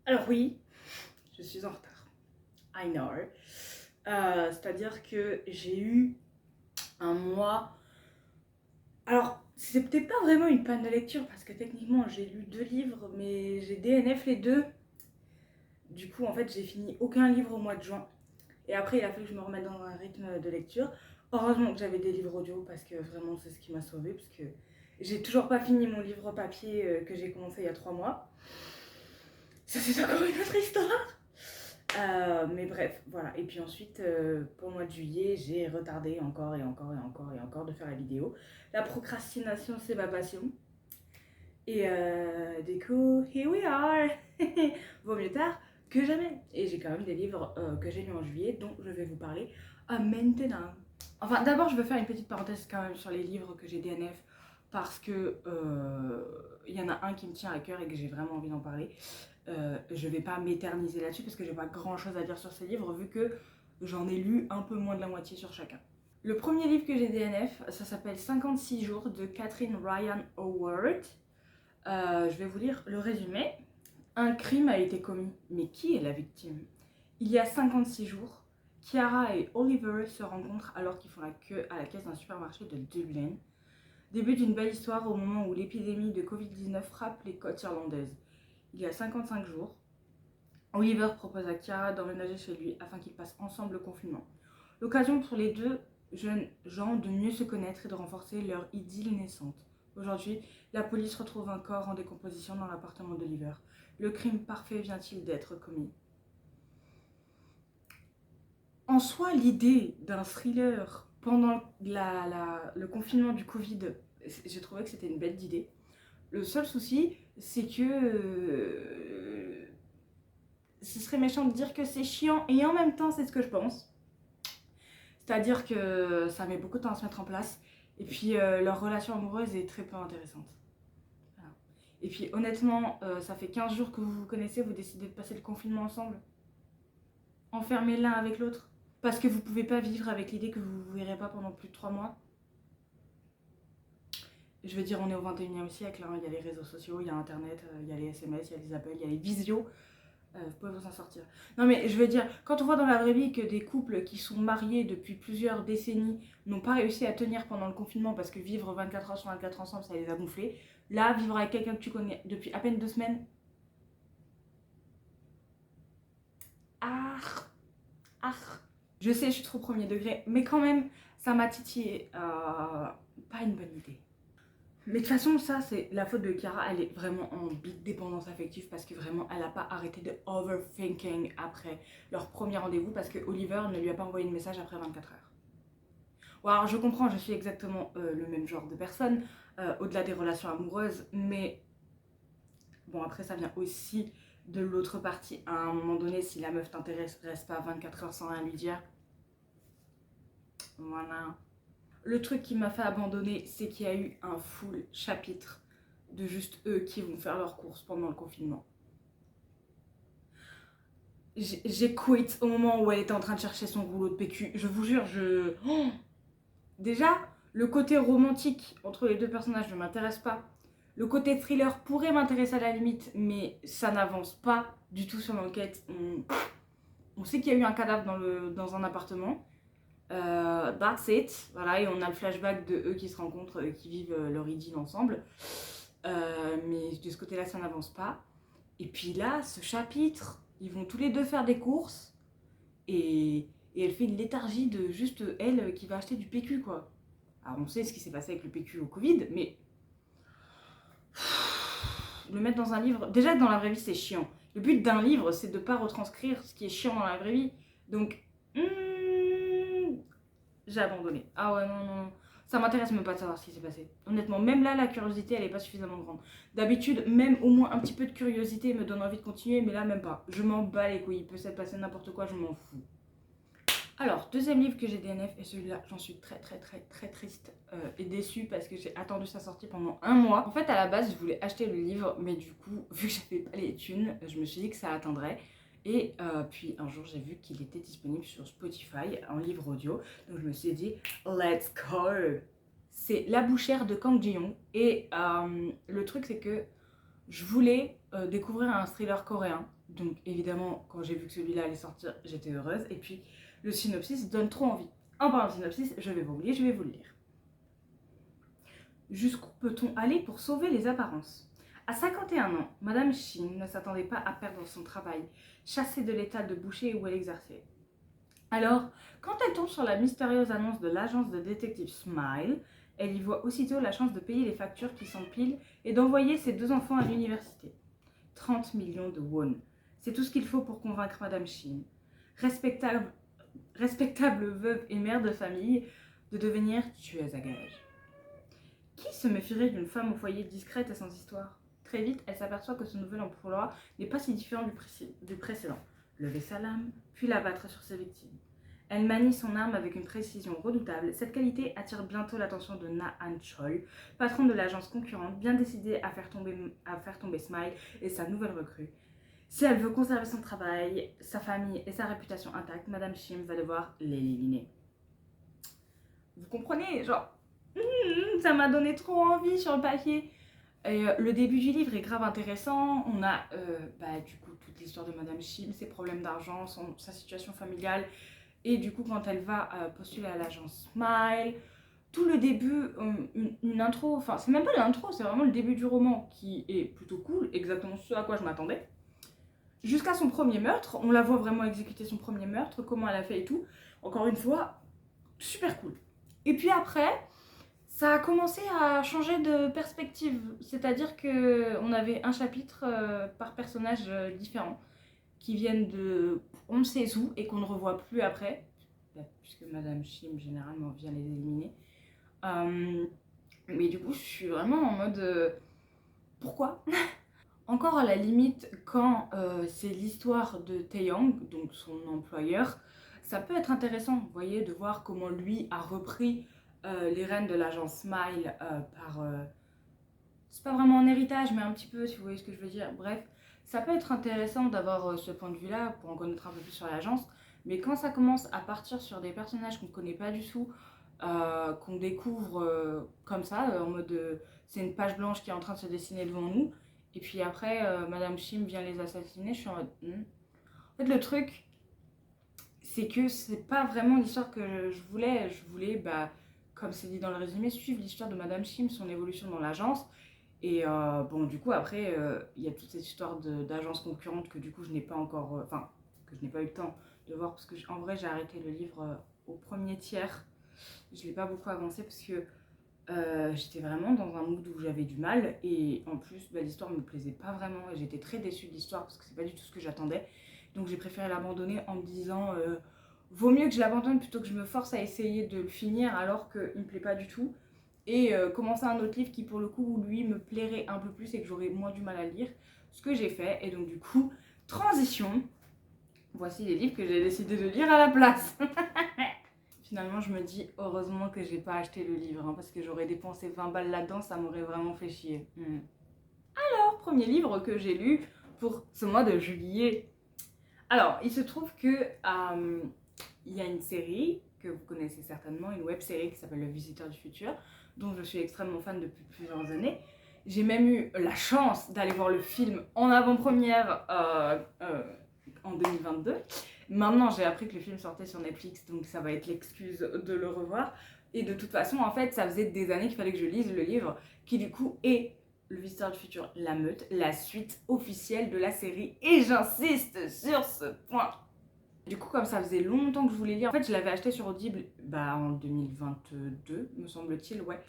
Alors oui, je suis en retard. I know. C'est-à-dire que j'ai eu un mois... Alors, c'était pas vraiment une panne de lecture parce que techniquement j'ai lu 2 livres, mais j'ai DNF les deux. Du coup, en fait, j'ai fini aucun livre au mois de juin. Et après, il a fallu que je me remette dans un rythme de lecture. Heureusement que j'avais des livres audio parce que vraiment, c'est ce qui m'a sauvée. Parce que j'ai toujours pas fini mon livre papier que j'ai commencé il y a 3 mois. Ça, c'est encore une autre histoire. Mais bref, voilà. Et puis ensuite, pour le mois de juillet, j'ai retardé encore et encore et encore et encore de faire la vidéo. La procrastination, c'est ma passion. Et du coup, here we are. Vaut mieux tard que jamais. Et j'ai quand même des livres que j'ai lus en juillet dont je vais vous parler maintenant. Enfin, d'abord, je veux faire une petite parenthèse quand même sur les livres que j'ai DNF parce que y en a un qui me tient à cœur et que j'ai vraiment envie d'en parler. Je vais pas m'éterniser là-dessus parce que j'ai pas grand chose à dire sur ces livres vu que j'en ai lu un peu moins de la moitié sur chacun. Le premier livre que j'ai DNF, ça s'appelle 56 jours de Catherine Ryan Howard. Je vais vous lire le résumé. Un crime a été commis, mais qui est la victime? Il y a 56 jours, Chiara et Oliver se rencontrent alors qu'ils font la queue à la caisse d'un supermarché de Dublin. Début d'une belle histoire au moment où l'épidémie de Covid-19 frappe les côtes irlandaises. Il y a 55 jours, Oliver propose à Chiara d'emménager chez lui afin qu'ils passent ensemble le confinement. L'occasion pour les deux jeunes gens de mieux se connaître et de renforcer leur idylle naissante. Aujourd'hui, la police retrouve un corps en décomposition dans l'appartement d'Oliver. Le crime parfait vient-il d'être commis? En soi, l'idée d'un thriller pendant le confinement du Covid, j'ai trouvé que c'était une belle idée. Le seul souci, c'est que ce serait méchant de dire que c'est chiant et en même temps, c'est ce que je pense. C'est-à-dire que ça met beaucoup de temps à se mettre en place et puis leur relation amoureuse est très peu intéressante. Voilà. Et puis honnêtement, ça fait 15 jours que vous vous connaissez, vous décidez de passer le confinement ensemble. Enfermés l'un avec l'autre. Parce que vous pouvez pas vivre avec l'idée que vous vous verrez pas pendant plus de 3 mois. Je veux dire, on est au 21e siècle, hein. Il y a les réseaux sociaux, il y a internet, il y a les SMS, il y a les appels, il y a les visios. Vous pouvez vous en sortir. Non mais je veux dire, quand on voit dans la vraie vie que des couples qui sont mariés depuis plusieurs décennies n'ont pas réussi à tenir pendant le confinement parce que vivre 24 heures sur 24 ensemble, ça les a gonflés. Là, vivre avec quelqu'un que tu connais depuis à peine 2 semaines... Ah, ah. Je sais, je suis trop premier degré, mais quand même, ça m'a titillé. Pas une bonne idée. Mais de toute façon, ça, c'est la faute de Chiara. Elle est vraiment en big dépendance affective parce que vraiment, elle n'a pas arrêté de overthinking après leur premier rendez-vous parce que Oliver ne lui a pas envoyé de message après 24 heures. Bon, alors je comprends, je suis exactement le même genre de personne, au-delà des relations amoureuses, mais bon, après, ça vient aussi de l'autre partie. À un moment donné, si la meuf t'intéresse, reste pas 24 heures sans rien lui dire. Voilà. Le truc qui m'a fait abandonner, c'est qu'il y a eu un full chapitre de juste eux qui vont faire leurs courses pendant le confinement. J'ai quitté au moment où elle était en train de chercher son rouleau de PQ. Je vous jure, déjà, le côté romantique entre les deux personnages ne m'intéresse pas. Le côté thriller pourrait m'intéresser à la limite, mais ça n'avance pas du tout sur l'enquête. On sait qu'il y a eu un cadavre dans un appartement. That's it. Voilà, et on a le flashback de eux qui se rencontrent, qui vivent leur idylle ensemble. Mais de ce côté-là, ça n'avance pas. Et puis là, ce chapitre, ils vont tous les deux faire des courses. Et elle fait une léthargie de juste elle qui va acheter du PQ, quoi. Alors on sait ce qui s'est passé avec le PQ au Covid, mais le mettre dans un livre... Déjà, dans la vraie vie, c'est chiant. Le but d'un livre, c'est de ne pas retranscrire ce qui est chiant dans la vraie vie. Donc, j'ai abandonné. Ah ouais, non, non. Ça m'intéresse même pas de savoir ce qui s'est passé. Honnêtement, même là, la curiosité, elle est pas suffisamment grande. D'habitude, même au moins un petit peu de curiosité me donne envie de continuer, mais là, même pas. Je m'en bats les couilles. Il peut s'être passé n'importe quoi, je m'en fous. Alors, deuxième livre que j'ai DNF, et celui-là, j'en suis très triste et déçue parce que j'ai attendu sa sortie pendant un mois. En fait, à la base, je voulais acheter le livre, mais du coup, vu que j'avais pas les thunes, je me suis dit que ça attendrait. Et puis un jour, j'ai vu qu'il était disponible sur Spotify en livre audio. Donc je me suis dit, let's go! C'est La Bouchère de Kang Ji-young. Et le truc, c'est que je voulais découvrir un thriller coréen Donc évidemment, quand j'ai vu que celui-là allait sortir, j'étais heureuse. Et puis le synopsis donne trop envie. En parlant de synopsis, je vais vous oublier, je vais vous le lire. Jusqu'où peut-on aller pour sauver les apparences? À 51 ans, Madame Shin ne s'attendait pas à perdre son travail, chassée de l'étal de boucher où elle exerçait. Alors, quand elle tombe sur la mystérieuse annonce de l'agence de détective Smile, elle y voit aussitôt la chance de payer les factures qui s'empilent et d'envoyer ses 2 enfants à l'université. 30 millions de won. C'est tout ce qu'il faut pour convaincre Madame Shin, respectable veuve et mère de famille, de devenir tueuse à gages. Qui se méfierait d'une femme au foyer discrète et sans histoire? Très vite, elle s'aperçoit que ce nouvel emploi n'est pas si différent du précédent. Lever sa lame, puis l'abattre sur ses victimes. Elle manie son arme avec une précision redoutable. Cette qualité attire bientôt l'attention de Na Han Chol, patron de l'agence concurrente, bien décidé à faire tomber Smile et sa nouvelle recrue. Si elle veut conserver son travail, sa famille et sa réputation intacte, Madame Shim va devoir l'éliminer. Vous comprenez, genre, ça m'a donné trop envie sur le papier. Et le début du livre est grave intéressant. On a du coup toute l'histoire de Madame Shim, ses problèmes d'argent, sa situation familiale. Et du coup, quand elle va postuler à l'agence Smile, tout le début, une intro, enfin, c'est même pas l'intro, c'est vraiment le début du roman qui est plutôt cool, exactement ce à quoi je m'attendais. Jusqu'à son premier meurtre, on la voit vraiment exécuter son premier meurtre, comment elle a fait et tout. Encore une fois, super cool. Et puis après, ça a commencé à changer de perspective, c'est-à-dire qu'on avait un chapitre par personnage différent, qui viennent de on ne sait où et qu'on ne revoit plus après, puisque Madame Shim généralement vient les éliminer. Mais du coup, je suis vraiment en mode pourquoi? Encore à la limite, quand c'est l'histoire de Taeyang, donc son employeur, ça peut être intéressant, vous voyez, de voir comment lui a repris les rênes de l'agence Smile par... c'est pas vraiment un héritage, mais un petit peu, si vous voyez ce que je veux dire. Bref, ça peut être intéressant d'avoir ce point de vue-là pour en connaître un peu plus sur l'agence. Mais quand ça commence à partir sur des personnages qu'on ne connaît pas du tout, qu'on découvre comme ça, en mode c'est une page blanche qui est en train de se dessiner devant nous, et puis après Madame Shim vient les assassiner, je suis en mode... En fait, le truc, c'est que c'est pas vraiment l'histoire que je voulais. Je voulais, comme c'est dit dans le résumé, suivre l'histoire de Madame Shim, son évolution dans l'agence. Et bon, du coup, après, il y a toute cette histoire d'agence concurrente que du coup, je n'ai pas encore... que je n'ai pas eu le temps de voir, parce que en vrai, j'ai arrêté le livre au premier tiers. Je l'ai pas beaucoup avancé parce que j'étais vraiment dans un mood où j'avais du mal. Et en plus, l'histoire me plaisait pas vraiment. Et j'étais très déçue de l'histoire parce que c'est pas du tout ce que j'attendais. Donc j'ai préféré l'abandonner en me disant... vaut mieux que je l'abandonne plutôt que je me force à essayer de le finir alors qu'il me plaît pas du tout. Et commencer un autre livre qui pour le coup lui me plairait un peu plus et que j'aurais moins du mal à lire, ce que j'ai fait. Et donc du coup, transition, voici les livres que j'ai décidé de lire à la place. Finalement je me dis heureusement que j'ai pas acheté le livre, hein, parce que j'aurais dépensé 20 balles là-dedans, ça m'aurait vraiment fait chier. Alors, premier livre que j'ai lu pour ce mois de juillet. Alors, il se trouve que il y a une série que vous connaissez certainement, une web série qui s'appelle Le Visiteur du Futur, dont je suis extrêmement fan depuis plusieurs années. J'ai même eu la chance d'aller voir le film en avant-première en 2022. Maintenant, j'ai appris que le film sortait sur Netflix, donc ça va être l'excuse de le revoir. Et de toute façon, en fait, ça faisait des années qu'il fallait que je lise le livre, qui du coup est Le Visiteur du Futur, La Meute, la suite officielle de la série. Et j'insiste sur ce point. Du coup, comme ça faisait longtemps que je voulais lire, en fait, je l'avais acheté sur Audible en 2022, me semble-t-il, ouais.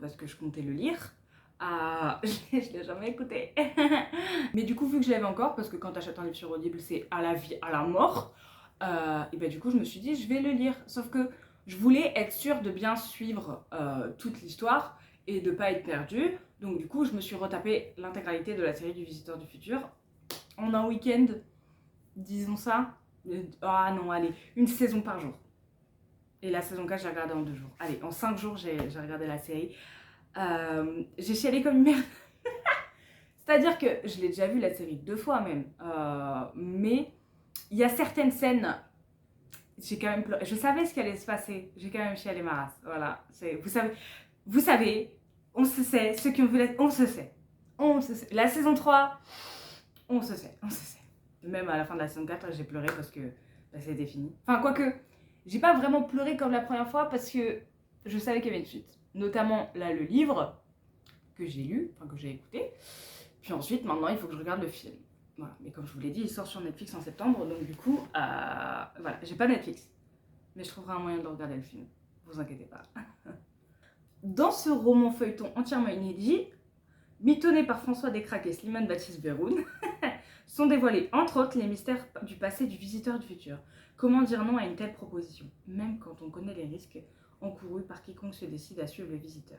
Parce que je comptais le lire. Je l'ai jamais écouté. Mais du coup, vu que je l'avais encore, parce que quand t'achètes un livre sur Audible, c'est à la vie, à la mort, et du coup, je me suis dit, je vais le lire. Sauf que je voulais être sûre de bien suivre toute l'histoire et de pas être perdue. Donc du coup, je me suis retapé l'intégralité de la série du Visiteur du Futur en un week-end, disons ça. Ah non, allez, une saison par jour. Et la saison 4, j'ai regardé en 2 jours. Allez, en 5 jours, j'ai regardé la série. J'ai chialé comme une merde. C'est-à-dire que je l'ai déjà vu la série 2 fois même. Mais il y a certaines scènes, j'ai quand même pleuré. Je savais ce qui allait se passer. J'ai quand même chialé ma race. Voilà. Vous savez, on se sait. Ceux qui ont vu on se sait. On se sait. La saison 3, On se sait, on se sait. Même à la fin de la saison 4, j'ai pleuré parce que bah, c'était fini. Enfin, quoique, j'ai pas vraiment pleuré comme la première fois parce que je savais qu'il y avait une suite. Notamment, là, le livre que j'ai lu, enfin que j'ai écouté. Puis ensuite, maintenant, il faut que je regarde le film. Voilà. Mais comme je vous l'ai dit, il sort sur Netflix en septembre. Donc du coup, voilà, j'ai pas Netflix. Mais je trouverai un moyen de regarder le film. Vous inquiétez pas. Dans ce roman feuilleton entièrement inédit, mitonné par François Descraques et Slimane Baptiste-Berroun, sont dévoilés entre autres les mystères du passé du visiteur du futur. Comment dire non à une telle proposition, même quand on connaît les risques encourus par quiconque se décide à suivre le visiteur.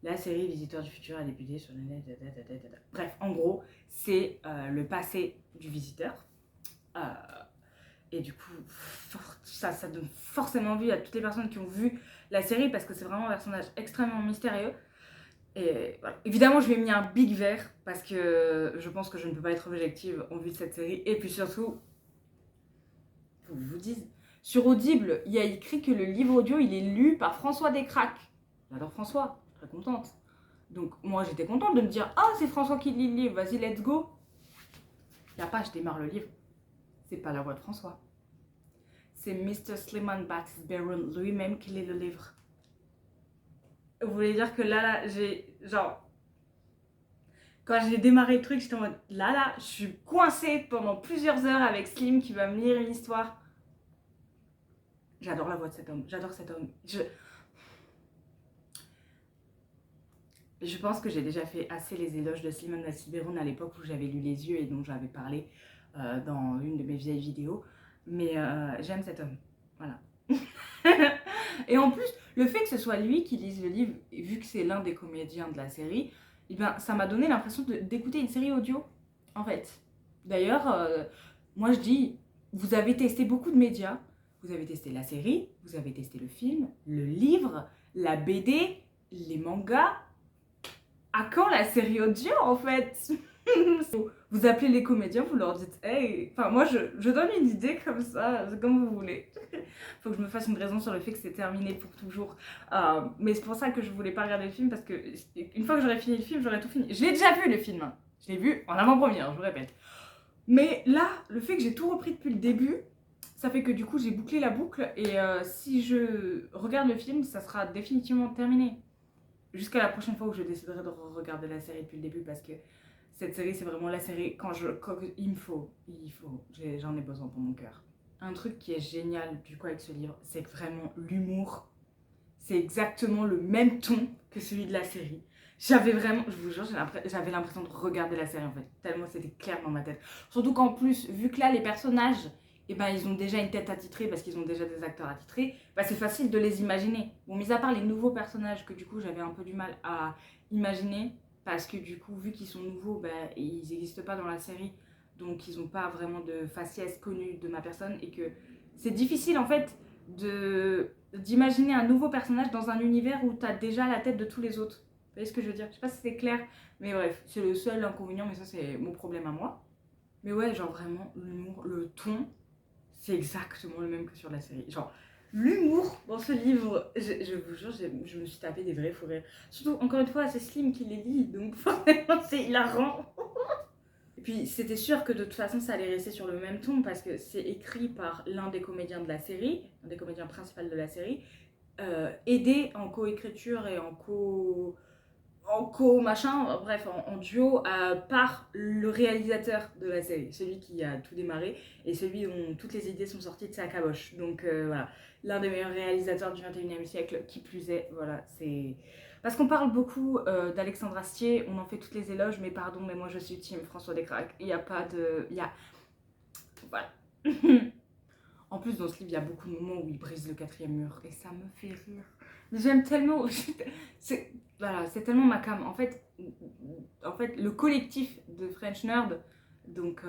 La série Visiteur du futur a débuté sur le net. Bref, en gros, c'est le passé du visiteur. Et du coup, ça donne forcément envie à toutes les personnes qui ont vu la série parce que c'est vraiment un personnage extrêmement mystérieux. Et voilà. Évidemment, je lui ai mis un big vert parce que je pense que je ne peux pas être objective en vue de cette série. Et puis surtout, faut que je vous dise, sur Audible, il y a écrit que le livre audio, il est lu par François Descraques. J'adore François, très contente. Donc moi, j'étais contente de me dire « Ah, c'est François qui lit le livre, vas-y, let's go !» Il n'y a pas « Je démarre le livre ». C'est pas la voix de François. C'est Mr. Slimane Baptiste-Berroun lui-même qui lit le livre. Vous voulez dire que là, j'ai genre... Quand j'ai démarré le truc, j'étais en mode là, je suis coincée pendant plusieurs heures avec Slim qui va me lire une histoire. J'adore la voix de cet homme, j'adore cet homme. Je pense que j'ai déjà fait assez les éloges de Slimane Baptiste-Berroun à l'époque où j'avais lu Les Yeux et dont j'avais parlé dans une de mes vieilles vidéos. Mais j'aime cet homme, voilà. Et en plus, le fait que ce soit lui qui lise le livre, vu que c'est l'un des comédiens de la série, eh ben, ça m'a donné l'impression d'écouter une série audio, en fait. D'ailleurs, moi je dis, vous avez testé beaucoup de médias, vous avez testé la série, vous avez testé le film, le livre, la BD, les mangas. À quand la série audio, en fait? Vous appelez les comédiens, vous leur dites hey, enfin moi je donne une idée comme ça, c'est comme vous voulez. Faut que je me fasse une raison sur le fait que c'est terminé pour toujours. Mais c'est pour ça que je voulais pas regarder le film parce que une fois que j'aurais fini le film, j'aurais tout fini. Je l'ai déjà vu le film, hein. Je l'ai vu en avant-première, je vous répète. Mais là, le fait que j'ai tout repris depuis le début, ça fait que du coup j'ai bouclé la boucle et si je regarde le film, ça sera définitivement terminé. Jusqu'à la prochaine fois où je déciderai de regarder la série depuis le début parce que cette série, c'est vraiment la série quand il me faut, j'en ai besoin pour mon cœur. Un truc qui est génial du coup avec ce livre, c'est vraiment l'humour. C'est exactement le même ton que celui de la série. J'avais vraiment, je vous jure, j'avais l'impression de regarder la série en fait, tellement c'était clair dans ma tête. Surtout qu'en plus, vu que là les personnages, eh ben, ils ont déjà une tête attitrée parce qu'ils ont déjà des acteurs attitrés, bah, c'est facile de les imaginer. Bon, mis à part les nouveaux personnages que du coup j'avais un peu du mal à imaginer, parce que du coup, vu qu'ils sont nouveaux, bah, ils n'existent pas dans la série, donc ils n'ont pas vraiment de faciès connue de ma personne, et que c'est difficile en fait d'imaginer un nouveau personnage dans un univers où tu as déjà la tête de tous les autres. Vous voyez ce que je veux dire? Je sais pas si c'est clair, mais bref, c'est le seul inconvénient, mais ça c'est mon problème à moi. Mais ouais, genre vraiment, l'humour, le ton, c'est exactement le même que sur la série. Genre, l'humour dans ce livre, je vous jure, je me suis tapé des vrais fous rires. Surtout, encore une fois, c'est Slim qui les lit, donc forcément, c'est hilarant. Et puis, c'était sûr que de toute façon, ça allait rester sur le même ton, parce que c'est écrit par l'un des comédiens de la série, l'un des comédiens principaux de la série, aidé en co-écriture et en co-machin, bref, en duo par le réalisateur de la série, celui qui a tout démarré et celui dont toutes les idées sont sorties de sa caboche. Donc voilà, l'un des meilleurs réalisateurs du 21e siècle, qui plus est, voilà, c'est... Parce qu'on parle beaucoup d'Alexandre Astier, on en fait toutes les éloges, mais pardon, mais moi je suis team François Descraques, il n'y a pas de... Voilà. En plus, dans ce livre, il y a beaucoup de moments où il brise le quatrième mur et ça me fait rire. Mais j'aime tellement... Voilà, c'est tellement ma came. En fait, le collectif de French Nerd, donc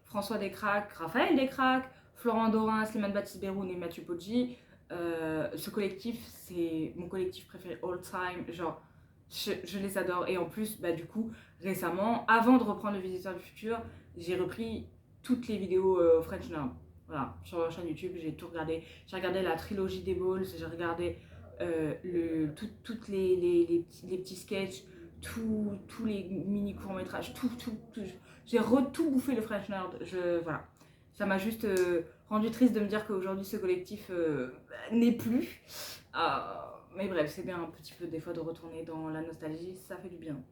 François Descraques, Raphaël Descraques, Florent Dorin, Slimane Baptiste-Berroun et Mathieu Poggi, ce collectif, c'est mon collectif préféré all time. Genre, je les adore. Et en plus, bah, du coup, récemment, avant de reprendre Le Visiteur du Futur, j'ai repris toutes les vidéos French Nerd. Voilà, sur leur chaîne YouTube, j'ai tout regardé. J'ai regardé la trilogie des Balls, j'ai regardé toutes les petits sketchs, tous les mini courts-métrages, tout. J'ai tout bouffé le French Nerd. Voilà. Ça m'a juste rendu triste de me dire qu'aujourd'hui ce collectif n'est plus. Mais bref, c'est bien un petit peu des fois de retourner dans la nostalgie, ça fait du bien.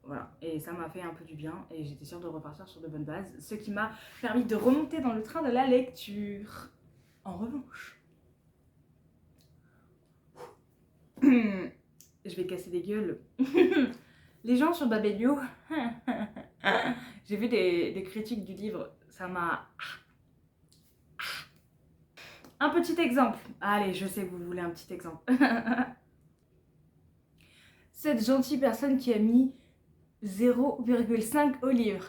Voilà, et ça m'a fait un peu du bien et j'étais sûre de repartir sur de bonnes bases, ce qui m'a permis de remonter dans le train de la lecture. En revanche, je vais casser des gueules. Les gens sur Babelio, j'ai vu des critiques du livre, ça m'a... Un petit exemple. Allez, je sais que vous voulez un petit exemple. Cette gentille personne qui a mis 0,5 au livre.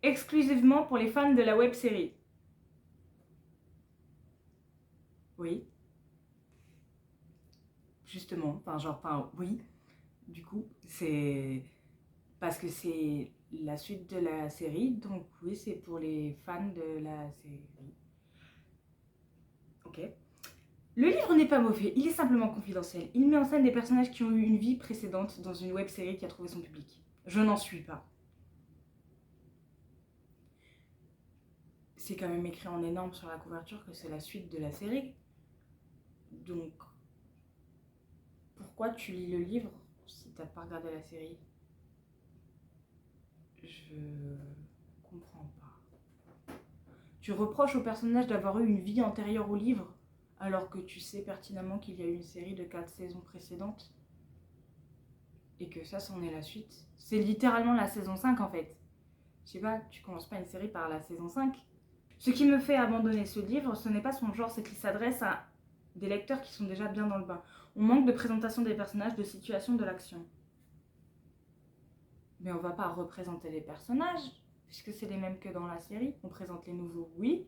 Exclusivement pour les fans de la web série. Oui. Justement, oui. Du coup, c'est parce que c'est la suite de la série, donc oui, c'est pour les fans de la série. Ok. Le livre n'est pas mauvais, il est simplement confidentiel. Il met en scène des personnages qui ont eu une vie précédente dans une web série qui a trouvé son public. Je n'en suis pas. C'est quand même écrit en énorme sur la couverture que c'est la suite de la série. Donc, pourquoi tu lis le livre si t'as pas regardé la série? Je comprends pas. Tu reproches au personnage d'avoir eu une vie antérieure au livre, alors que tu sais pertinemment qu'il y a eu une série de 4 saisons précédentes. Et que ça, c'en est la suite. C'est littéralement la saison 5 en fait. Je sais pas, tu commences pas une série par la saison 5. Ce qui me fait abandonner ce livre, ce n'est pas son genre, c'est qu'il s'adresse à des lecteurs qui sont déjà bien dans le bain. On manque de présentation des personnages, de situation, de l'action. Mais on va pas représenter les personnages, puisque c'est les mêmes que dans la série. On présente les nouveaux, oui,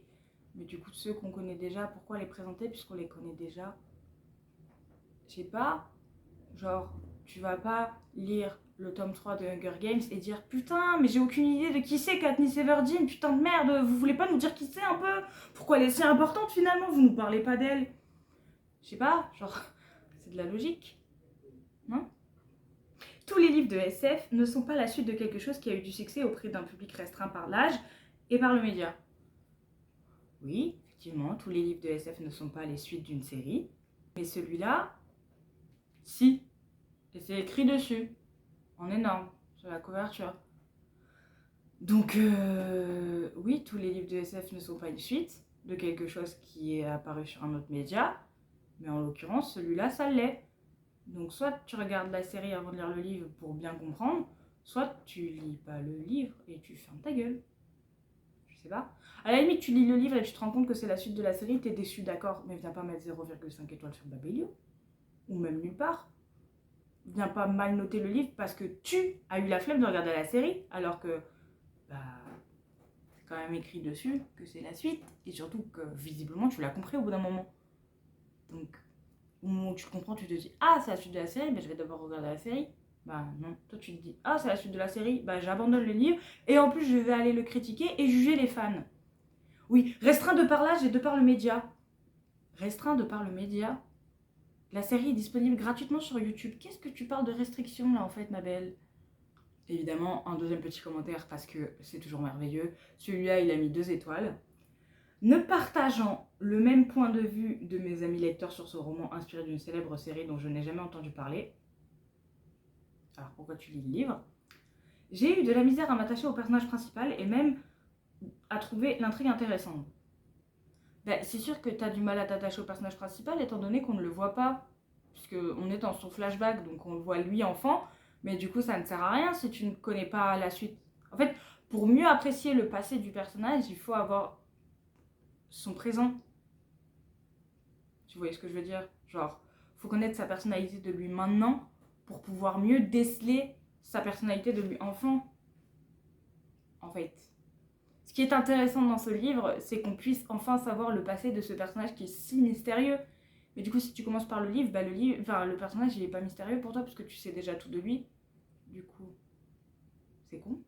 mais du coup, ceux qu'on connaît déjà, pourquoi les présenter puisqu'on les connaît déjà? Je sais pas, genre, tu vas pas lire le tome 3 de Hunger Games et dire putain, mais j'ai aucune idée de qui c'est Katniss Everdeen, putain de merde, vous voulez pas nous dire qui c'est un peu? Pourquoi elle est si importante finalement, vous nous parlez pas d'elle? Je sais pas, genre, c'est de la logique, non? Tous les livres de SF ne sont pas la suite de quelque chose qui a eu du succès auprès d'un public restreint par l'âge et par le média. Oui, effectivement, tous les livres de SF ne sont pas les suites d'une série, mais celui-là, si. Et c'est écrit dessus, en énorme, sur la couverture. Donc, oui, tous les livres de SF ne sont pas une suite de quelque chose qui est apparu sur un autre média, mais en l'occurrence, celui-là, ça l'est. Donc, soit tu regardes la série avant de lire le livre pour bien comprendre, soit tu lis pas le livre et tu fermes ta gueule. Je sais pas. À la limite, tu lis le livre et tu te rends compte que c'est la suite de la série, t'es déçu, d'accord, mais viens pas mettre 0,5 étoiles sur Babelio, ou même nulle part. Viens pas mal noter le livre parce que tu as eu la flemme de regarder la série, alors que bah, c'est quand même écrit dessus que c'est la suite, et surtout que visiblement tu l'as compris au bout d'un moment. Donc, au moment où tu le comprends, tu te dis ah, c'est la suite de la série, mais je vais d'abord regarder la série. Bah non, toi tu te dis ah, c'est la suite de la série, bah j'abandonne le livre, et en plus je vais aller le critiquer et juger les fans. Oui, restreint de par l'âge et de par le média. Restreint de par le média. La série est disponible gratuitement sur YouTube. Qu'est-ce que tu parles de restrictions là en fait, ma belle? Évidemment, un deuxième petit commentaire parce que c'est toujours merveilleux. Celui-là, il a mis 2 étoiles. Ne partageant le même point de vue de mes amis lecteurs sur ce roman inspiré d'une célèbre série dont je n'ai jamais entendu parler. Alors pourquoi tu lis le livre? J'ai eu de la misère à m'attacher au personnage principal et même à trouver l'intrigue intéressante. Ben, c'est sûr que tu as du mal à t'attacher au personnage principal étant donné qu'on ne le voit pas. Puisqu'on est dans son flashback, donc on le voit lui enfant. Mais du coup, ça ne sert à rien si tu ne connais pas la suite. En fait, pour mieux apprécier le passé du personnage, il faut avoir son présent. Tu vois ce que je veux dire? Genre, faut connaître sa personnalité de lui maintenant pour pouvoir mieux déceler sa personnalité de lui enfant. En fait. Ce qui est intéressant dans ce livre, c'est qu'on puisse enfin savoir le passé de ce personnage qui est si mystérieux. Mais du coup, si tu commences par le livre, bah le personnage, il est pas mystérieux pour toi parce que tu sais déjà tout de lui. Du coup, c'est con.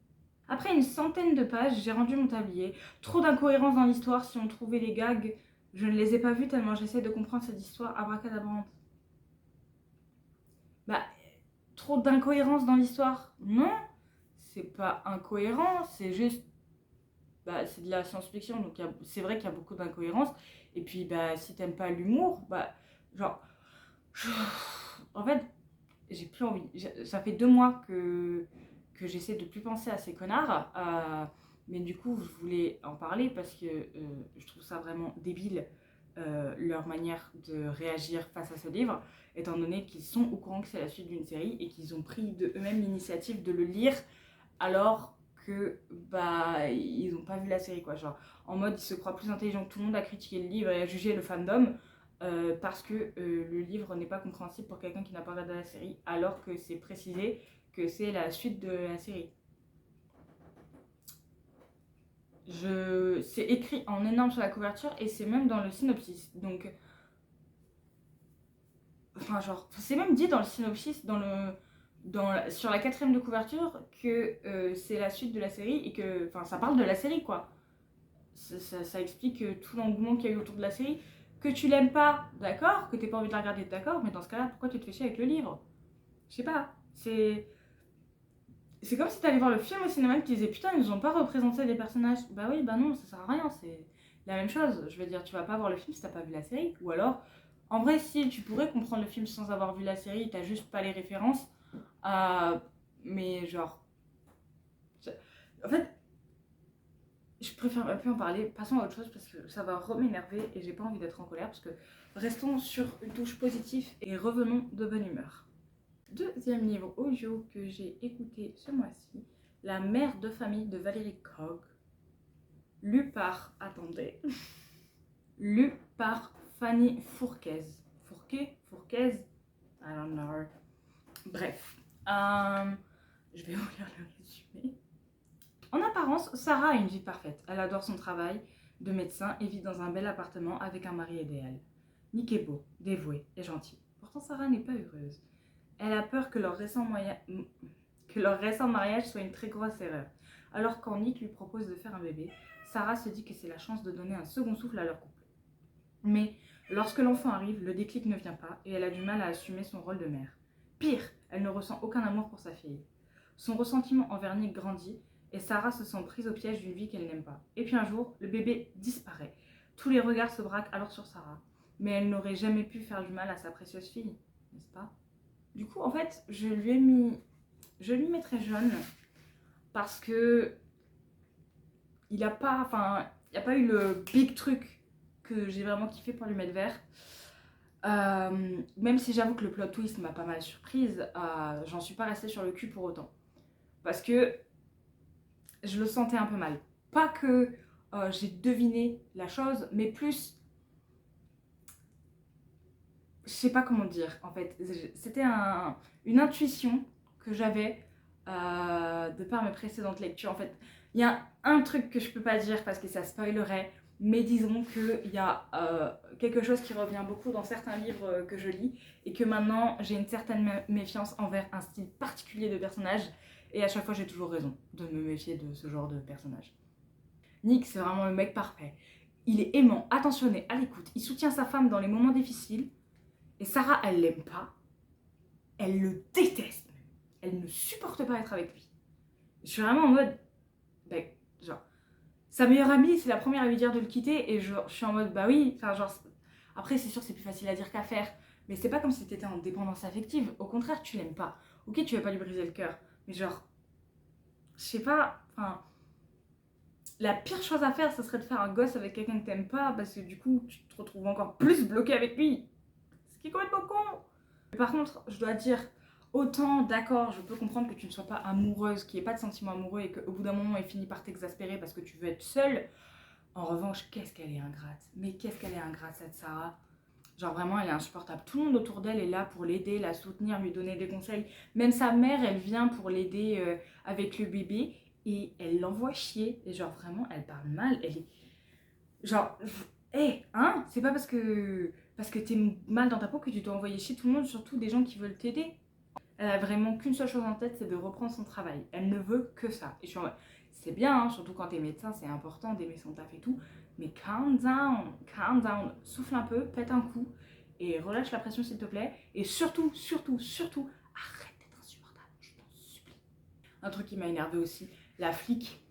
Après une centaine de pages, j'ai rendu mon tablier. Trop d'incohérences dans l'histoire. Si on trouvait les gags, je ne les ai pas vus tellement j'essaie de comprendre cette histoire abracadabrante. Bah, trop d'incohérence dans l'histoire. Non, c'est pas incohérent, c'est juste... Bah, c'est de la science-fiction, donc c'est vrai qu'il y a beaucoup d'incohérences. Et puis, bah, si t'aimes pas l'humour, bah, genre... En fait, j'ai plus envie. Ça fait 2 mois que j'essaie de plus penser à ces connards. Mais du coup, je voulais en parler parce que je trouve ça vraiment débile, leur manière de réagir face à ce livre, étant donné qu'ils sont au courant que c'est la suite d'une série et qu'ils ont pris de eux-mêmes l'initiative de le lire alors que bah ils ont pas vu la série quoi. Genre en mode ils se croient plus intelligents que tout le monde à critiquer le livre et à juger le fandom. Parce que le livre n'est pas compréhensible pour quelqu'un qui n'a pas regardé la série, alors que c'est précisé que c'est la suite de la série. C'est écrit en énorme sur la couverture et c'est même dans le synopsis. Donc, enfin genre, c'est même dit dans le synopsis, sur la 4ème de couverture, que c'est la suite de la série et que, enfin, ça parle de la série quoi. Ça explique tout l'engouement qu'il y a eu autour de la série. Que tu l'aimes pas, d'accord, que t'aies pas envie de la regarder, d'accord, mais dans ce cas-là, pourquoi tu te fais chier avec le livre? Je sais pas, c'est comme si t'allais voir le film au cinéma et que tu disais putain, ils nous ont pas représenté les personnages. Bah oui, bah non, ça sert à rien, c'est la même chose. Je veux dire, tu vas pas voir le film si t'as pas vu la série. Ou alors, en vrai, si tu pourrais comprendre le film sans avoir vu la série, t'as juste pas les références. Mais genre. En fait, je préfère même plus en parler. Passons à autre chose parce que ça va m'énerver et j'ai pas envie d'être en colère. Parce que restons sur une touche positive et revenons de bonne humeur. Deuxième livre audio que j'ai écouté ce mois-ci, La mère de famille de Valérie Cogg, lu par, attendez, lu par Fanny Fourquez. Fourquez, I don't know. Bref, je vais vous lire le résumé. En apparence, Sarah a une vie parfaite. Elle adore son travail de médecin et vit dans un bel appartement avec un mari idéal. Nick est beau, dévoué et gentil. Pourtant, Sarah n'est pas heureuse. Elle a peur que leur récent mariage soit une très grosse erreur. Alors quand Nick lui propose de faire un bébé, Sarah se dit que c'est la chance de donner un second souffle à leur couple. Mais lorsque l'enfant arrive, le déclic ne vient pas et elle a du mal à assumer son rôle de mère. Pire, elle ne ressent aucun amour pour sa fille. Son ressentiment envers Nick grandit et Sarah se sent prise au piège d'une vie qu'elle n'aime pas. Et puis un jour, le bébé disparaît. Tous les regards se braquent alors sur Sarah. Mais elle n'aurait jamais pu faire du mal à sa précieuse fille, n'est-ce pas? Du coup, en fait, je lui mettrai jaune parce que il a pas eu le big truc que j'ai vraiment kiffé pour lui mettre vert. Même si j'avoue que le plot twist m'a pas mal surprise, j'en suis pas restée sur le cul pour autant. Parce que je le sentais un peu mal. Pas que j'ai deviné la chose, mais plus... Je sais pas comment dire, en fait. C'était une intuition que j'avais de par mes précédentes lectures. En fait, il y a un truc que je peux pas dire parce que ça spoilerait, mais disons qu'il y a quelque chose qui revient beaucoup dans certains livres que je lis et que maintenant j'ai une certaine méfiance envers un style particulier de personnage et à chaque fois j'ai toujours raison de me méfier de ce genre de personnage. Nick, c'est vraiment le mec parfait. Il est aimant, attentionné, à l'écoute, il soutient sa femme dans les moments difficiles et Sarah, elle l'aime pas, elle le déteste même. Elle ne supporte pas être avec lui. Je suis vraiment en mode, ben, genre, sa meilleure amie, c'est la première à lui dire de le quitter, et je suis en mode, bah oui, enfin, genre, après, c'est sûr, c'est plus facile à dire qu'à faire, mais c'est pas comme si t'étais en dépendance affective. Au contraire, tu l'aimes pas. Ok, tu vas pas lui briser le cœur, mais genre, je sais pas, enfin, la pire chose à faire, ce serait de faire un gosse avec quelqu'un que t'aimes pas, parce que du coup, tu te retrouves encore plus bloqué avec lui. Ce qui est complètement con. Par contre, je dois dire, autant d'accord, je peux comprendre que tu ne sois pas amoureuse, qu'il n'y ait pas de sentiments amoureux et qu'au bout d'un moment, il finit par t'exaspérer parce que tu veux être seule. En revanche, qu'est-ce qu'elle est ingrate. Mais qu'est-ce qu'elle est ingrate, cette Sarah. Genre vraiment, elle est insupportable. Tout le monde autour d'elle est là pour l'aider, la soutenir, lui donner des conseils. Même sa mère, elle vient pour l'aider avec le bébé et elle l'envoie chier. Et genre vraiment, elle parle mal. Elle est... Genre, hé, hein, c'est pas parce que t'es mal dans ta peau que tu dois envoyer chier tout le monde, surtout des gens qui veulent t'aider. Elle a vraiment qu'une seule chose en tête, c'est de reprendre son travail. Elle ne veut que ça. Et je suis en mode, c'est bien, hein, surtout quand t'es médecin, c'est important d'aimer son taf et tout. Mais calm down, souffle un peu, pète un coup et relâche la pression s'il te plaît. Et surtout, arrête d'être Un truc qui m'a énervé aussi, la flic.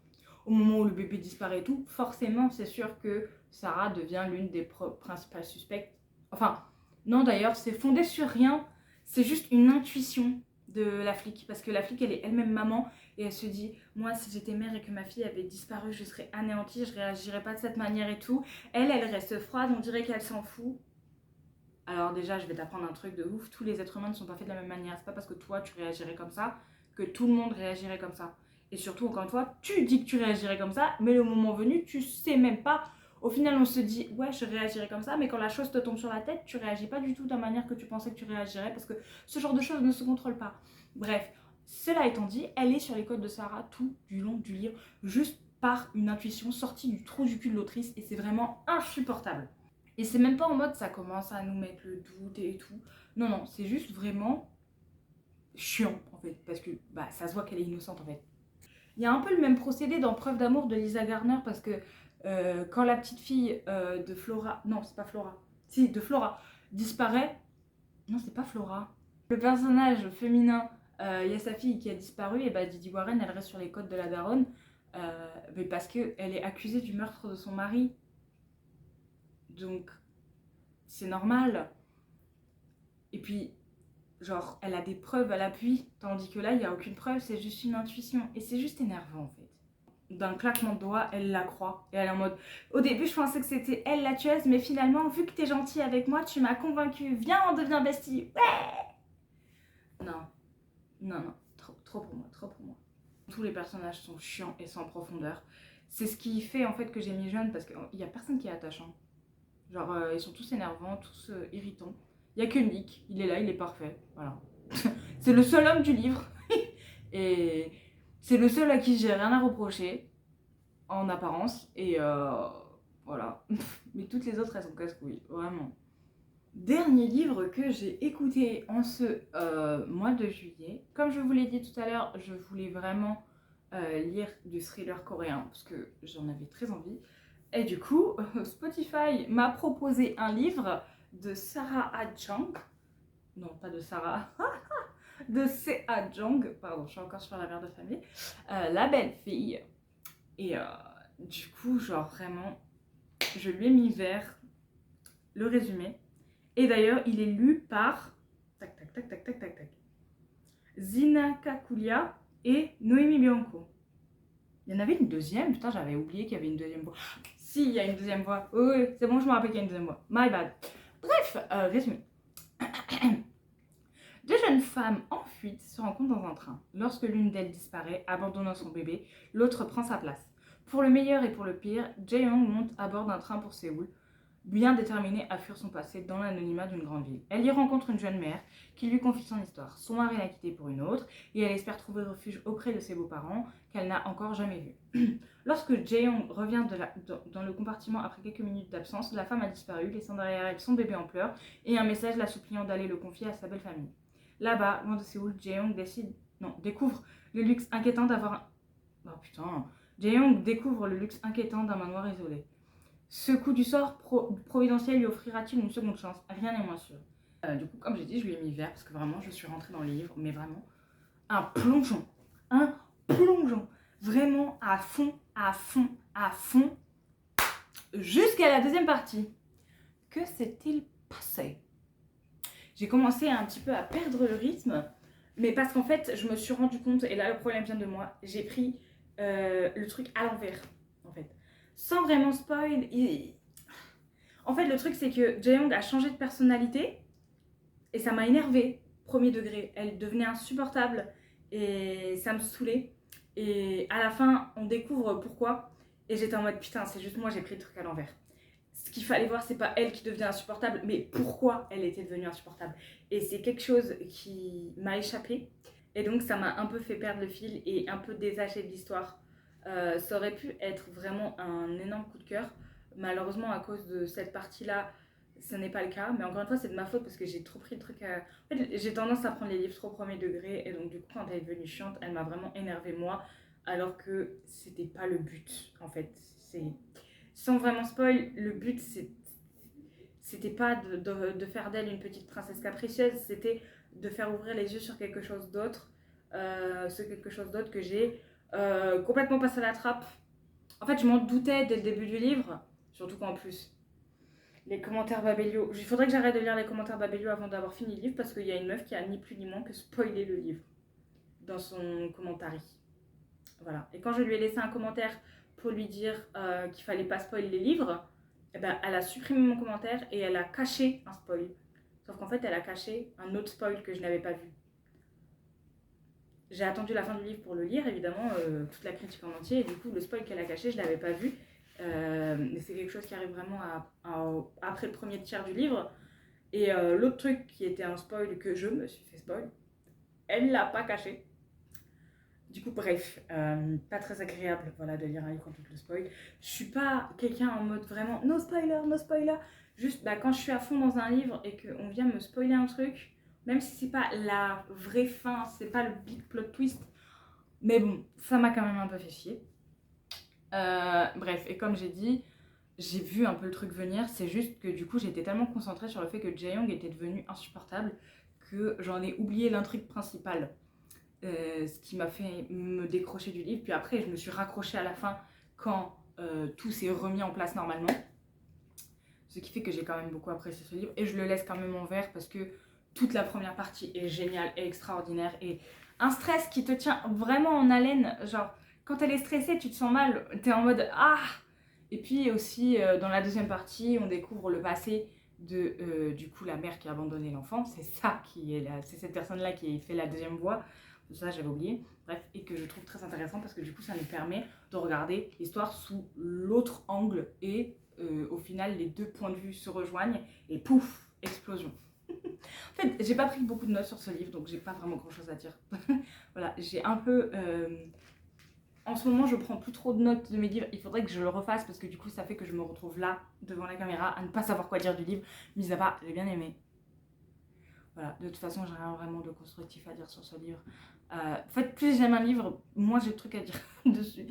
Au moment où le bébé disparaît et tout, forcément, c'est sûr que Sarah devient l'une des principales suspectes. Enfin, non d'ailleurs, c'est fondé sur rien. C'est juste une intuition de la flic. Parce que la flic, elle est elle-même maman. Et elle se dit, moi, si j'étais mère et que ma fille avait disparu, je serais anéantie, je réagirais pas de cette manière et tout. Elle reste froide, on dirait qu'elle s'en fout. Alors déjà, je vais t'apprendre un truc de ouf. Tous les êtres humains ne sont pas faits de la même manière. C'est pas parce que toi, tu réagirais comme ça que tout le monde réagirait comme ça. Et surtout, encore une fois, tu dis que tu réagirais comme ça, mais le moment venu, tu sais même pas. Au final, on se dit, ouais, je réagirais comme ça, mais quand la chose te tombe sur la tête, tu réagis pas du tout de la manière que tu pensais que tu réagirais, parce que ce genre de choses ne se contrôle pas. Bref, cela étant dit, elle est sur les côtes de Sarah tout du long du livre, juste par une intuition sortie du trou du cul de l'autrice, et c'est vraiment insupportable. Et c'est même pas en mode ça commence à nous mettre le doute et tout. Non, non, c'est juste vraiment chiant en fait, parce que bah, ça se voit qu'elle est innocente en fait. Il y a un peu le même procédé dans Preuve d'amour de Lisa Garner, parce que quand la petite fille de Flora, non c'est pas Flora, si de Flora disparaît, non c'est pas Flora, le personnage féminin, il y a sa fille qui a disparu, et bah Didi Warren elle reste sur les côtes de la daronne, mais parce qu'elle est accusée du meurtre de son mari. Donc c'est normal. Et puis genre, elle a des preuves à l'appui, tandis que là, il n'y a aucune preuve, c'est juste une intuition. Et c'est juste énervant, en fait. D'un claquement de doigts, elle la croit. Et elle est en mode, au début, je pensais que c'était elle la tueuse, mais finalement, vu que t'es gentille avec moi, tu m'as convaincue. Viens, on devient bestie. Ouais. Non, non, non. Trop pour moi, trop pour moi. Tous les personnages sont chiants et sans profondeur. C'est ce qui fait, en fait, que j'ai mis jeune, parce qu'il n'y a personne qui est attachant. Genre, ils sont tous énervants, tous irritants. Il n'y a que Nick, il est là, il est parfait. Voilà. C'est le seul homme du livre. Et c'est le seul à qui j'ai rien à reprocher, en apparence. Et voilà. Mais toutes les autres, elles sont casse-couilles, vraiment. Dernier livre que j'ai écouté en ce mois de juillet. Comme je vous l'ai dit tout à l'heure, je voulais vraiment lire du thriller coréen, parce que j'en avais très envie. Et du coup, Spotify m'a proposé un livre de Sarah Ah Jung. Non, pas de Sarah. De C.A. Jung. Pardon, je suis encore sur la mère de famille. La belle fille. Et du coup, genre vraiment, je lui ai mis vers le résumé. Et d'ailleurs, il est lu par... Tac, tac, tac, tac, tac, tac, tac. Zina Kakulia et Noémie Bianco. Il y en avait une deuxième. Putain, j'avais oublié qu'il y avait une deuxième voix. Si, il y a une deuxième voix. Oui, oui, c'est bon, je me rappelle qu'il y a une deuxième voix. My bad. Bref, résumé. Deux jeunes femmes en fuite se rencontrent dans un train. Lorsque l'une d'elles disparaît, abandonnant son bébé, l'autre prend sa place. Pour le meilleur et pour le pire, Jae-young monte à bord d'un train pour Séoul, bien déterminée à fuir son passé dans l'anonymat d'une grande ville. Elle y rencontre une jeune mère qui lui confie son histoire. Son mari l'a quittée pour une autre et elle espère trouver refuge auprès de ses beaux-parents qu'elle n'a encore jamais vus. Lorsque Jae-young revient dans le compartiment après quelques minutes d'absence, la femme a disparu, laissant derrière elle son bébé en pleurs et un message la suppliant d'aller le confier à sa belle famille. Là-bas, loin de Séoul, Jae-young découvre le luxe inquiétant d'avoir un... Oh putain. Jae-young découvre le luxe inquiétant d'un manoir isolé. Ce coup du sort providentiel lui offrira-t-il une seconde chance? Rien n'est moins sûr. Du coup, comme j'ai dit, je lui ai mis vert parce que vraiment, je suis rentrée dans le livre, mais vraiment, un plongeon. Un plongeon. Vraiment à fond, à fond, à fond. Jusqu'à la deuxième partie. Que s'est-il passé? J'ai commencé un petit peu à perdre le rythme, mais parce qu'en fait, je me suis rendu compte, et là le problème vient de moi, j'ai pris le truc à l'envers, en fait. Sans vraiment spoil. En fait, le truc, c'est que Jae-young a changé de personnalité, et ça m'a énervée, premier degré. Elle devenait insupportable, et ça me saoulait. Et à la fin, on découvre pourquoi, et j'étais en mode, putain, c'est juste moi, j'ai pris le truc à l'envers. Ce qu'il fallait voir, c'est pas elle qui devenait insupportable, mais pourquoi elle était devenue insupportable. Et c'est quelque chose qui m'a échappé. Et donc, ça m'a un peu fait perdre le fil et un peu détaché de l'histoire. Ça aurait pu être vraiment un énorme coup de cœur. Malheureusement, à cause de cette partie-là, ce n'est pas le cas. Mais encore une fois, c'est de ma faute parce que j'ai trop pris le truc à... En fait, j'ai tendance à prendre les livres trop premier degré. Et donc, du coup, quand elle est devenue chiante, elle m'a vraiment énervée, moi. Alors que c'était pas le but, en fait. C'est... Sans vraiment spoil, le but c'était pas de faire d'elle une petite princesse capricieuse, c'était de faire ouvrir les yeux sur quelque chose d'autre, c'est quelque chose d'autre que j'ai complètement passé à la trappe. En fait, je m'en doutais dès le début du livre, surtout qu'en plus, les commentaires Babelio. Il faudrait que j'arrête de lire les commentaires Babelio avant d'avoir fini le livre parce qu'il y a une meuf qui a ni plus ni moins que spoilé le livre dans son commentaire. Voilà. Et quand je lui ai laissé un commentaire pour lui dire qu'il fallait pas spoiler les livres, eh ben, elle a supprimé mon commentaire et elle a caché un spoil. Sauf qu'en fait, elle a caché un autre spoil que je n'avais pas vu. J'ai attendu la fin du livre pour le lire, évidemment, toute la critique en entier, et du coup, le spoil qu'elle a caché, je ne l'avais pas vu. Mais c'est quelque chose qui arrive vraiment après le premier tiers du livre. Et l'autre truc qui était un spoil que je me suis fait spoil, elle ne l'a pas caché. Du coup, bref, pas très agréable voilà, de lire un livre quand on te le spoil. Je suis pas quelqu'un en mode vraiment no spoiler, no spoiler. Juste quand je suis à fond dans un livre et qu'on vient me spoiler un truc, même si c'est pas la vraie fin, c'est pas le big plot twist, mais bon, ça m'a quand même un peu fait chier. Bref, et comme j'ai dit, j'ai vu un peu le truc venir, c'est juste que du coup j'étais tellement concentrée sur le fait que Jae-young était devenu insupportable que j'en ai oublié l'intrigue principale. Ce qui m'a fait me décrocher du livre. Puis après, je me suis raccrochée à la fin quand tout s'est remis en place normalement. Ce qui fait que j'ai quand même beaucoup apprécié ce livre. Et je le laisse quand même en vert parce que toute la première partie est géniale et extraordinaire. Et un stress qui te tient vraiment en haleine. Genre, quand elle est stressée, tu te sens mal. T'es en mode ah. Et puis aussi, dans la deuxième partie, on découvre le passé de du coup la mère qui a abandonné l'enfant. C'est ça qui est là. C'est cette personne-là qui fait la deuxième voix. Ça j'avais oublié, bref, et que je trouve très intéressant parce que du coup ça nous permet de regarder l'histoire sous l'autre angle et au final les deux points de vue se rejoignent et pouf, explosion. En fait, j'ai pas pris beaucoup de notes sur ce livre donc j'ai pas vraiment grand chose à dire. Voilà, j'ai un peu... En ce moment je prends plus trop de notes de mes livres, il faudrait que je le refasse parce que du coup ça fait que je me retrouve là devant la caméra à ne pas savoir quoi dire du livre, mis à part, j'ai bien aimé. Voilà, de toute façon, j'ai rien vraiment de constructif à dire sur ce livre. En fait, plus j'aime un livre, moins j'ai de trucs à dire dessus.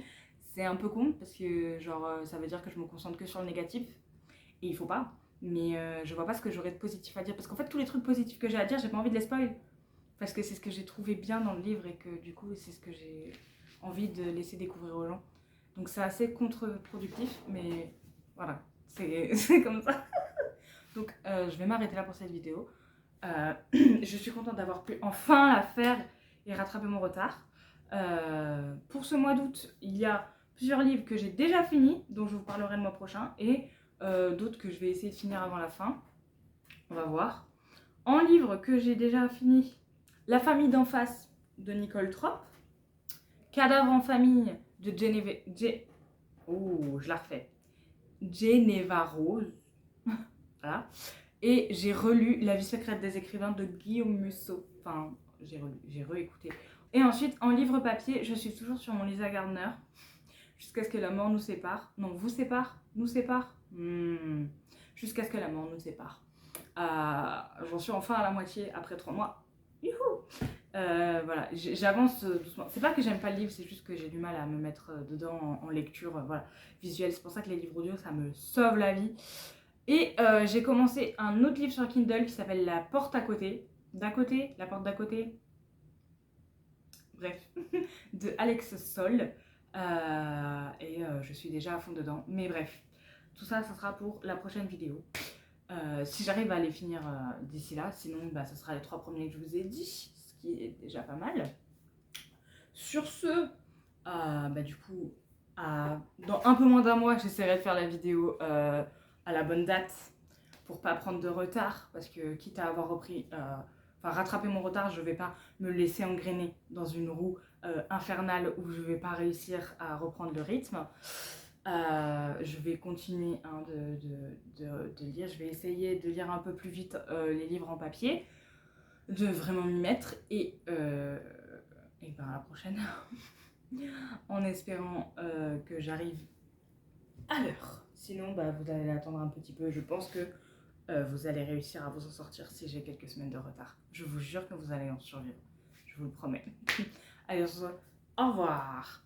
C'est un peu con parce que genre ça veut dire que je me concentre que sur le négatif et il faut pas. Mais je vois pas ce que j'aurais de positif à dire parce qu'en fait tous les trucs positifs que j'ai à dire, j'ai pas envie de les spoil parce que c'est ce que j'ai trouvé bien dans le livre et que du coup c'est ce que j'ai envie de laisser découvrir aux gens. Donc c'est assez contre-productif, mais voilà, c'est comme ça. Donc je vais m'arrêter là pour cette vidéo. Je suis contente d'avoir pu enfin la faire et rattraper mon retard. Pour ce mois d'août, il y a plusieurs livres que j'ai déjà finis, dont je vous parlerai le mois prochain, et d'autres que je vais essayer de finir avant la fin. On va voir. En livre que j'ai déjà fini, La famille d'en face de Nicole Tropp, Cadavre en famille de je la refais. Geneva Rose. Voilà. Et j'ai relu La vie secrète des écrivains de Guillaume Musso. Enfin, j'ai réécouté. Et ensuite, en livre papier, je suis toujours sur mon Lisa Gardner. Jusqu'à ce que la mort nous sépare. Non, vous sépare. Nous sépare. Jusqu'à ce que la mort nous sépare. J'en suis enfin à la moitié après 3 mois. Youhou. Voilà, j'avance doucement. C'est pas que j'aime pas le livre, c'est juste que j'ai du mal à me mettre dedans en lecture voilà, visuelle. C'est pour ça que les livres audio, ça me sauve la vie. Et j'ai commencé un autre livre sur Kindle qui s'appelle La porte à côté. D'à côté, la porte d'à côté. Bref, de Alex Sol. Je suis déjà à fond dedans. Mais bref, tout ça, ça sera pour la prochaine vidéo. Si j'arrive à les finir d'ici là, sinon ce sera les 3 premiers que je vous ai dit, ce qui est déjà pas mal. Sur ce, du coup, dans un peu moins d'un mois, j'essaierai de faire la vidéo à la bonne date pour pas prendre de retard parce que quitte à avoir rattraper mon retard, je vais pas me laisser engrainer dans une roue infernale où je vais pas réussir à reprendre le rythme. Je vais continuer de lire, je vais essayer de lire un peu plus vite les livres en papier, de vraiment m'y mettre et à la prochaine en espérant que j'arrive à l'heure. Sinon, vous allez attendre un petit peu. Je pense que vous allez réussir à vous en sortir si j'ai quelques semaines de retard. Je vous jure que vous allez en survivre. Je vous le promets. Allez, on se retrouve. Au revoir.